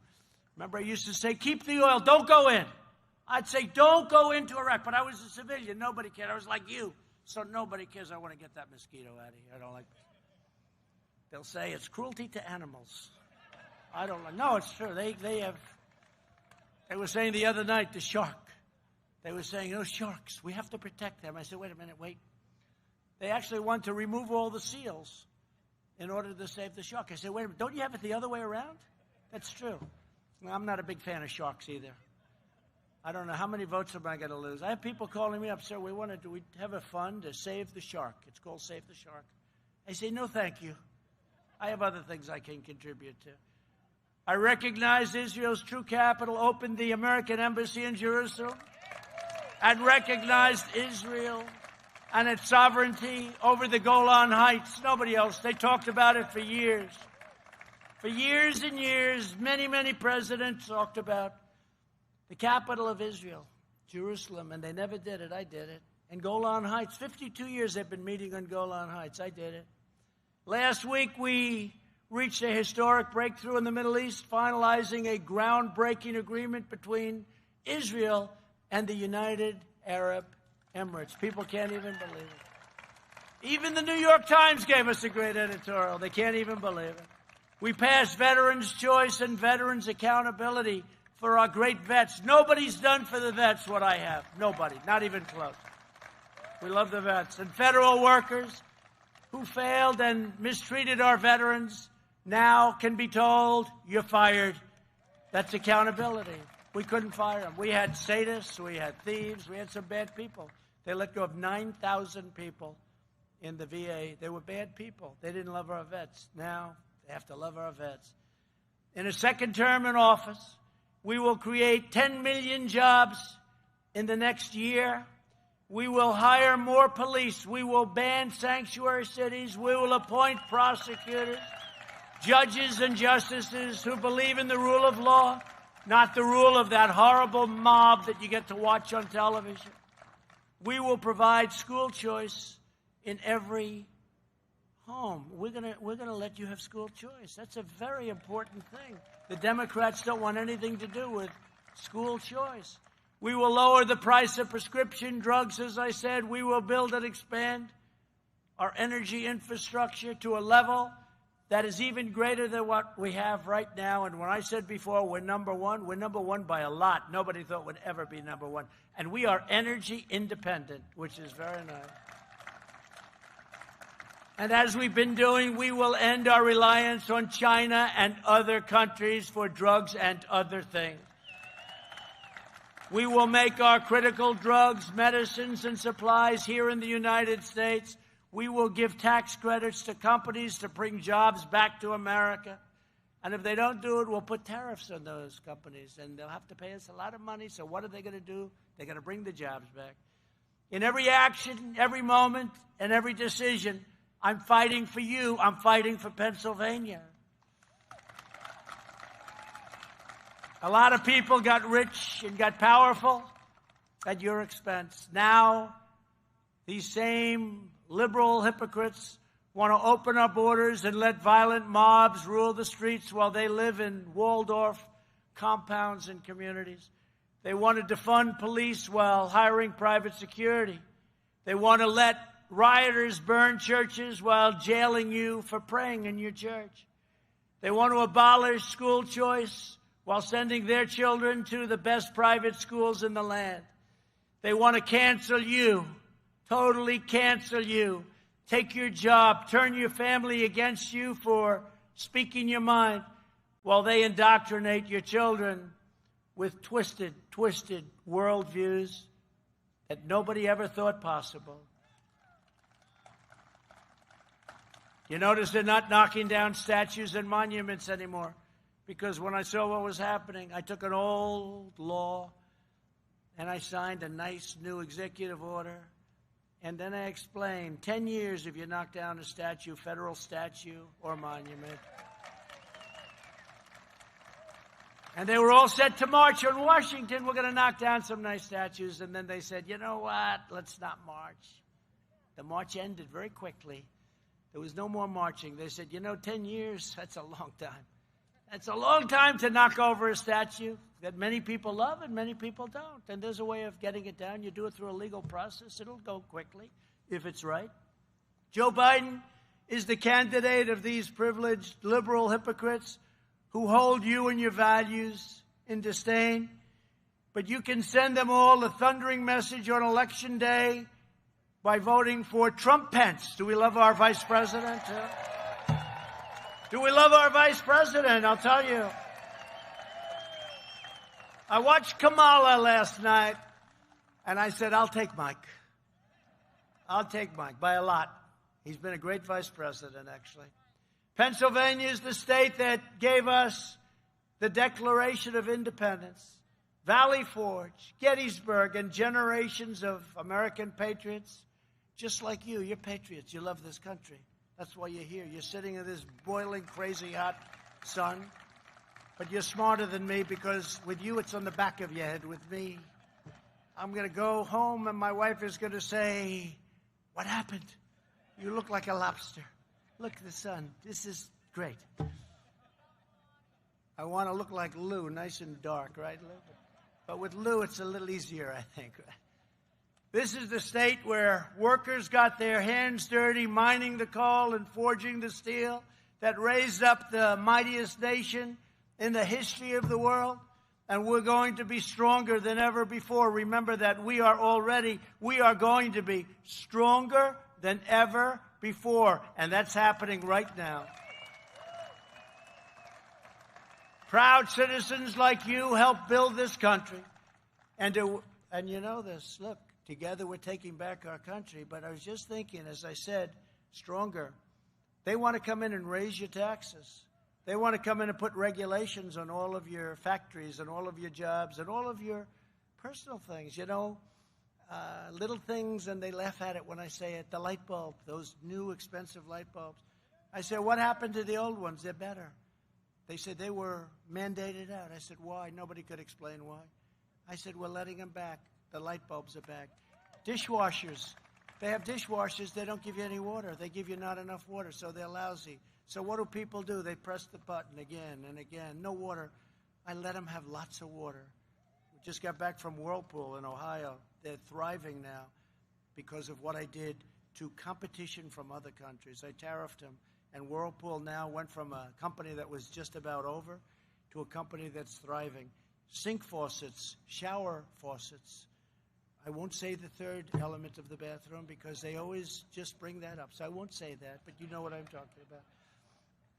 Remember, I used to say, keep the oil, don't go in. I'd say, don't go into Iraq. But I was a civilian. Nobody cared. I was like you. So nobody cares. I want to get that mosquito out of here. I don't like it. They'll say it's cruelty to animals. I don't like. No, it's true. They were saying the other night, the shark. They were saying, those sharks, we have to protect them. I said, wait a minute, wait. They actually want to remove all the seals in order to save the shark. I said, wait a minute, don't you have it the other way around? That's true. Well, I'm not a big fan of sharks either. I don't know how many votes am I going to lose. I have people calling me up, sir, we have a fund to save the shark. It's called Save the Shark. I say, no, thank you. I have other things I can contribute to. I recognized Israel's true capital, opened the American embassy in Jerusalem, and recognized Israel and its sovereignty over the Golan Heights. Nobody else. They talked about it for years. For years and years, many, many presidents talked about the capital of Israel, Jerusalem, and they never did it. I did it. And Golan Heights, 52 years they've been meeting on Golan Heights. I did it. Last week, we reached a historic breakthrough in the Middle East, finalizing a groundbreaking agreement between Israel and the United Arab Emirates. People can't even believe it. Even the New York Times gave us a great editorial. They can't even believe it. We passed Veterans' Choice and Veterans' Accountability for our great vets. Nobody's done for the vets what I have. Nobody, not even close. We love the vets. And federal workers who failed and mistreated our veterans now can be told, you're fired. That's accountability. We couldn't fire them. We had sadists, we had thieves, we had some bad people. They let go of 9,000 people in the VA. They were bad people. They didn't love our vets. Now they have to love our vets. In a second term in office, we will create 10 million jobs in the next year. We will hire more police. We will ban sanctuary cities. We will appoint prosecutors, judges, and justices who believe in the rule of law, not the rule of that horrible mob that you get to watch on television. We will provide school choice in every home. We're gonna let you have school choice. That's a very important thing. The Democrats don't want anything to do with school choice. We will lower the price of prescription drugs, as I said. We will build and expand our energy infrastructure to a level that is even greater than what we have right now. And when I said before we're number one by a lot. Nobody thought we'd ever be number one. And we are energy independent, which is very nice. And as we've been doing, we will end our reliance on China and other countries for drugs and other things. We will make our critical drugs, medicines, and supplies here in the United States. We will give tax credits to companies to bring jobs back to America. And if they don't do it, we'll put tariffs on those companies, and they'll have to pay us a lot of money. So what are they going to do? They're going to bring the jobs back. In every action, every moment, and every decision, I'm fighting for you. I'm fighting for Pennsylvania. A lot of people got rich and got powerful at your expense. Now, these same liberal hypocrites want to open our borders and let violent mobs rule the streets while they live in Waldorf compounds and communities. They want to defund police while hiring private security. They want to let rioters burn churches while jailing you for praying in your church. They want to abolish school choice while sending their children to the best private schools in the land. They want to cancel you, totally cancel you, take your job, turn your family against you for speaking your mind, while they indoctrinate your children with twisted worldviews that nobody ever thought possible. You notice they're not knocking down statues and monuments anymore, because when I saw what was happening, I took an old law and I signed a nice new executive order, and then I explained 10 years if you knock down a statue, federal statue or monument. And they were all set to march on Washington. We're going to knock down some nice statues. And then they said, you know what? Let's not march. The march ended very quickly. There was no more marching. They said, 10 years, that's a long time. That's a long time to knock over a statue that many people love and many people don't. And there's a way of getting it down. You do it through a legal process. It'll go quickly if it's right. Joe Biden is the candidate of these privileged liberal hypocrites who hold you and your values in disdain. But you can send them all a thundering message on Election Day by voting for Trump Pence. Do we love our vice president? Do we love our vice president? I'll tell you. I watched Kamala last night, and I said, I'll take Mike. I'll take Mike by a lot. He's been a great vice president, actually. Pennsylvania is the state that gave us the Declaration of Independence. Valley Forge, Gettysburg, and generations of American patriots, just like you. You're patriots. You love this country. That's why you're here. You're sitting in this boiling, crazy hot sun. But you're smarter than me, because with you, it's on the back of your head. With me, I'm going to go home, and my wife is going to say, what happened? You look like a lobster. Look at the sun. This is great. I want to look like Lou, nice and dark, right, Lou? But with Lou, it's a little easier, I think. This is the state where workers got their hands dirty mining the coal and forging the steel that raised up the mightiest nation in the history of the world. And we're going to be stronger than ever before. Remember that we are going to be stronger than ever before. And that's happening right now. Proud citizens like you help build this country. And you know this, look. Together we're taking back our country. But I was just thinking, as I said, stronger. They want to come in and raise your taxes. They want to come in and put regulations on all of your factories and all of your jobs and all of your personal things. Little things, and they laugh at it when I say it. The light bulb, those new expensive light bulbs. I said, what happened to the old ones? They're better. They said they were mandated out. I said, why? Nobody could explain why. I said, we're letting them back. The light bulbs are back. Dishwashers. They have dishwashers. They don't give you any water. They give you not enough water, so they're lousy. So what do people do? They press the button again and again. No water. I let them have lots of water. We just got back from Whirlpool in Ohio. They're thriving now because of what I did to competition from other countries. I tariffed them. And Whirlpool now went from a company that was just about over to a company that's thriving. Sink faucets, shower faucets. I won't say the third element of the bathroom because they always just bring that up. So I won't say that, but you know what I'm talking about.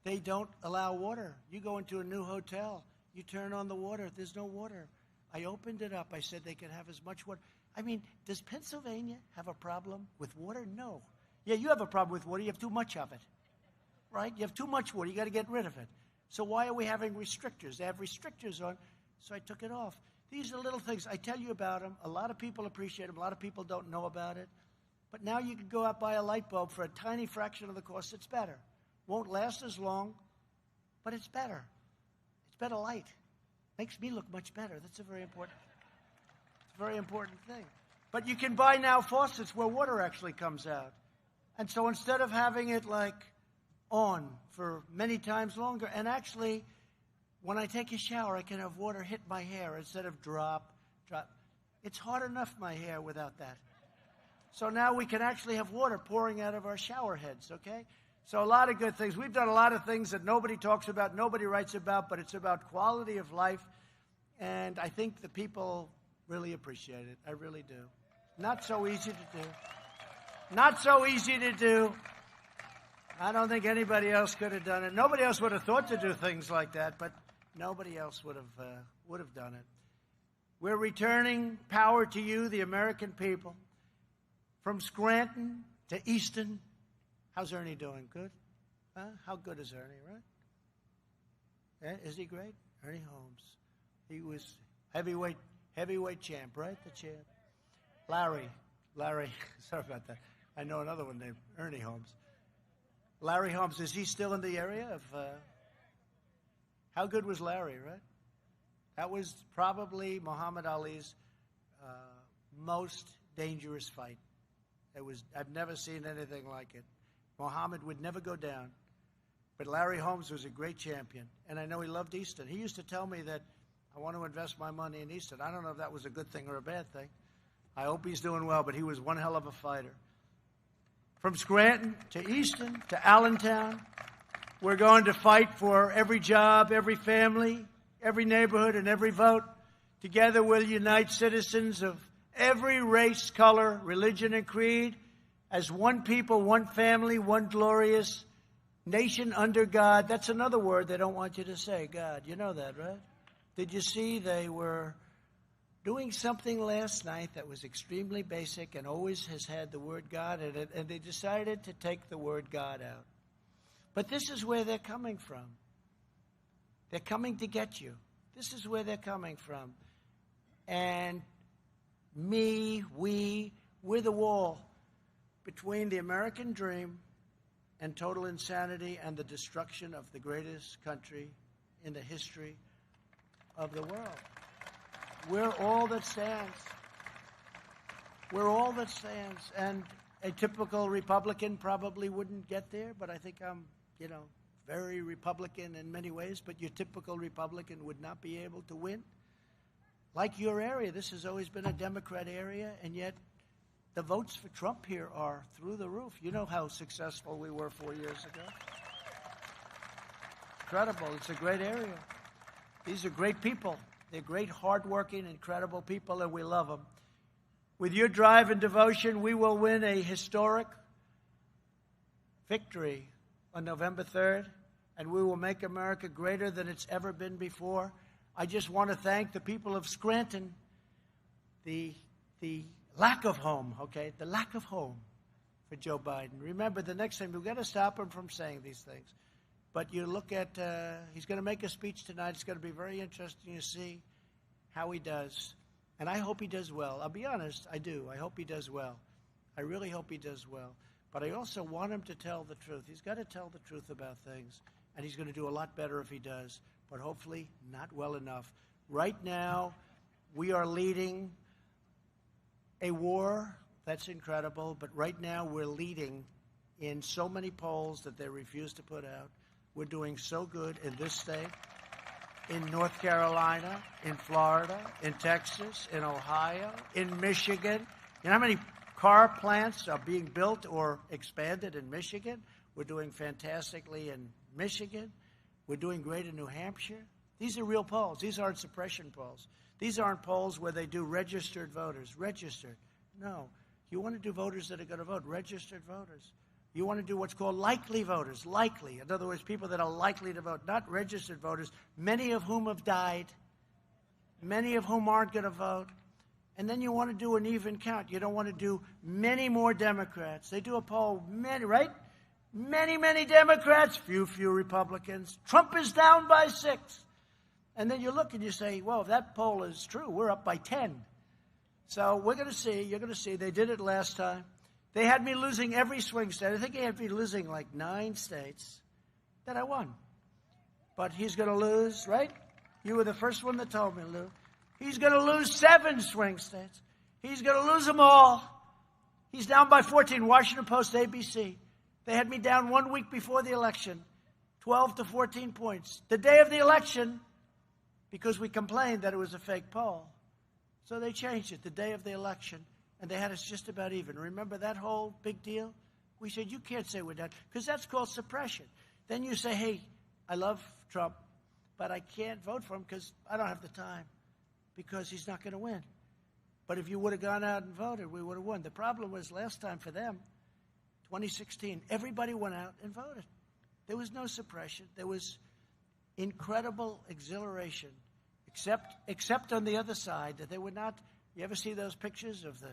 They don't allow water. You go into a new hotel, you turn on the water, there's no water. I opened it up. I said they can have as much water. I mean, does Pennsylvania have a problem with water? No. Yeah, you have a problem with water. You have too much of it, right? You have too much water. You got to get rid of it. So why are we having restrictors? They have restrictors on, so I took it off. These are little things. I tell you about them. A lot of people appreciate them. A lot of people don't know about it. But now you can go out and buy a light bulb for a tiny fraction of the cost. It's better. Won't last as long, but it's better. It's better light. Makes me look much better. That's a very important thing. But you can buy now faucets where water actually comes out. And so instead of having it like on for many times longer, and actually when I take a shower, I can have water hit my hair instead of drop It's hard enough, my hair, without that. So now we can actually have water pouring out of our shower heads, okay? So a lot of good things. We've done a lot of things that nobody talks about, nobody writes about, but it's about quality of life. And I think the people really appreciate it. I really do. Not so easy to do. Not so easy to do. I don't think anybody else could have done it. Nobody else would have thought to do things like that, but nobody else would have done it. We're returning power to you, the American people. From Scranton to Easton. How's Ernie doing? Good? Huh? How good is Ernie, right? Is he great? Ernie Holmes. He was heavyweight champ, right? The champ. Larry. Sorry about that. I know another one named Ernie Holmes. Larry Holmes, is he still in the area of... how good was Larry, right? That was probably Muhammad Ali's most dangerous fight. I've never seen anything like it. Muhammad would never go down. But Larry Holmes was a great champion. And I know he loved Easton. He used to tell me that I want to invest my money in Easton. I don't know if that was a good thing or a bad thing. I hope he's doing well, but he was one hell of a fighter. From Scranton to Easton to Allentown, we're going to fight for every job, every family, every neighborhood, and every vote. Together we'll unite citizens of every race, color, religion, and creed as one people, one family, one glorious nation under God. That's another word they don't want you to say, God. You know that, right? Did you see they were doing something last night that was extremely basic and always has had the word God in it, and they decided to take the word God out. But this is where they're coming from. They're coming to get you. This is where they're coming from. And we're the wall between the American dream and total insanity and the destruction of the greatest country in the history of the world. We're all that stands. We're all that stands. And a typical Republican probably wouldn't get there, but I think I'm, very Republican in many ways, but your typical Republican would not be able to win. Like your area, this has always been a Democrat area, and yet the votes for Trump here are through the roof. You know how successful we were 4 years ago. Incredible. It's a great area. These are great people. They're great, hardworking, incredible people, and we love them. With your drive and devotion, we will win a historic victory on November 3rd, and we will make America greater than it's ever been before. I just want to thank the people of Scranton, the lack of home, okay, the lack of home for Joe Biden. Remember, the next time, we've got to stop him from saying these things. But you look at, he's going to make a speech tonight. It's going to be very interesting to see how he does. And I hope he does well. I'll be honest, I do. I hope he does well. I really hope he does well. But I also want him to tell the truth. He's got to tell the truth about things. And he's going to do a lot better if he does. But hopefully not well enough. Right now, we are leading a war. That's incredible. But right now, we're leading in so many polls that they refuse to put out. We're doing so good in this state, in North Carolina, in Florida, in Texas, in Ohio, in Michigan. You know how many car plants are being built or expanded in Michigan? We're doing fantastically in Michigan. We're doing great in New Hampshire. These are real polls. These aren't suppression polls. These aren't polls where they do registered voters. Registered. No. You want to do voters that are going to vote. Registered voters. You want to do what's called likely voters. Likely. In other words, people that are likely to vote, not registered voters, many of whom have died, many of whom aren't going to vote. And then you want to do an even count. You don't want to do many more Democrats. They do a poll, many, right? Many Democrats, few Republicans. Trump is down by 6. And then you look and you say, well, if that poll is true, we're up by 10. So we're going to see. You're going to see. They did it last time. They had me losing every swing state. I think they had me losing like 9 states. Then I won. But he's going to lose, right? You were the first one that told me, Lou. He's going to lose 7 swing states. He's going to lose them all. He's down by 14. Washington Post, ABC. They had me down 1 week before the election, 12 to 14 points. The day of the election, because we complained that it was a fake poll, So they changed it the day of the election, and they had us just about even. Remember that whole big deal? We said, you can't say we're done, because that's called suppression. Then you say, hey, I love Trump, but I can't vote for him because I don't have the time, because he's not going to win. But if you would have gone out and voted, we would have won. The problem was last time for them, 2016, everybody went out and voted. There was no suppression. There was incredible exhilaration, except on the other side, that they would not. You ever see those pictures of the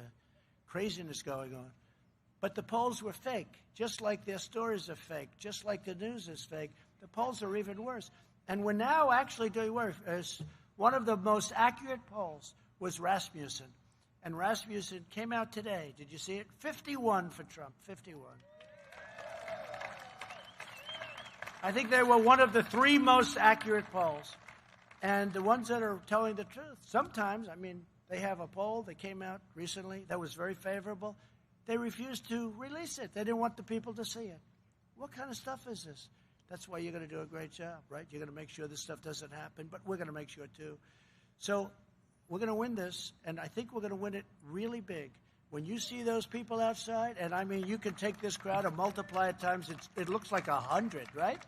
craziness going on? But the polls were fake, just like their stories are fake, just like the news is fake. The polls are even worse. And we're now actually doing worse. One of the most accurate polls was Rasmussen. And Rasmussen came out today. Did you see it? 51 for Trump, 51. I think they were one of the three most accurate polls. And the ones that are telling the truth. Sometimes, I mean, they have a poll that came out recently that was very favorable. They refused to release it. They didn't want the people to see it. What kind of stuff is this? That's why you're going to do a great job, right? You're going to make sure this stuff doesn't happen, but we're going to make sure too. So we're going to win this, and I think we're going to win it really big. When you see those people outside, and I mean, you can take this crowd and multiply it times, it looks like 100, right?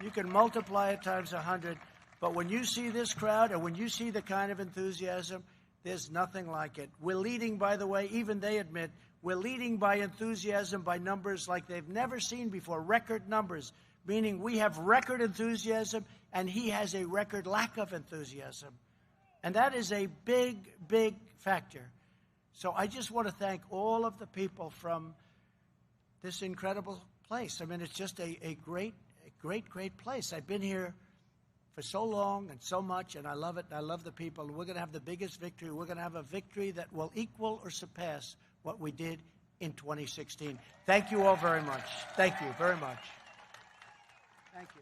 You can multiply it times 100. But when you see this crowd and when you see the kind of enthusiasm, there's nothing like it. We're leading, by the way, even they admit, we're leading by enthusiasm, by numbers like they've never seen before, record numbers, meaning we have record enthusiasm and he has a record lack of enthusiasm. And that is a big, big factor. So I just want to thank all of the people from this incredible place. I mean, it's just a great place. I've been here for so long and so much, and I love it. I love the people. We're going to have the biggest victory. We're going to have a victory that will equal or surpass what we did in 2016. Thank you all very much. Thank you very much. Thank you.